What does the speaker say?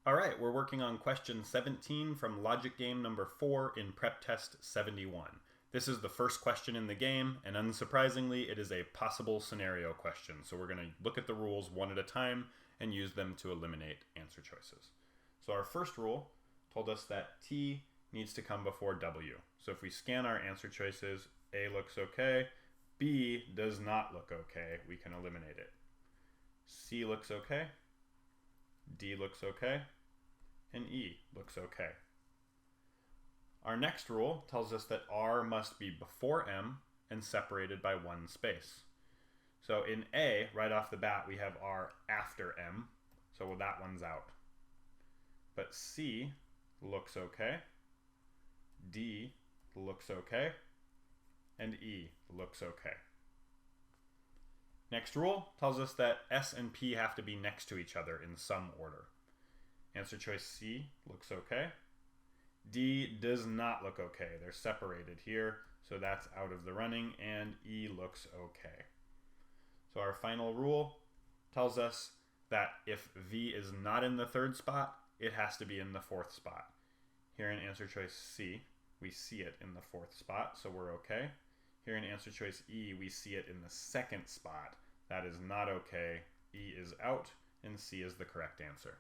All right, we're working on question 17 from logic game number 4 in prep test 71. This is the first question in the game, and unsurprisingly, it is a possible scenario question. So we're going to look at the rules one at a time and use them to eliminate answer choices. So our first rule told us that T needs to come before W. So if we scan our answer choices, A looks okay, B does not look okay, we can eliminate it. C looks okay, D looks okay, and E looks okay. Our next rule tells us that R must be before M and separated by one space. So in A, right off the bat, we have R after M, so that one's out. But C looks okay, D looks okay, and E looks okay. Next rule tells us that S and P have to be next to each other in some order. Answer choice C looks okay. D does not look okay. They're separated here, so that's out of the running, and E looks okay. So our final rule tells us that if V is not in the third spot, it has to be in the fourth spot. Here in answer choice C, we see it in the fourth spot, so we're okay. Here in answer choice E, we see it in the second spot. That is not okay. E is out, and C is the correct answer.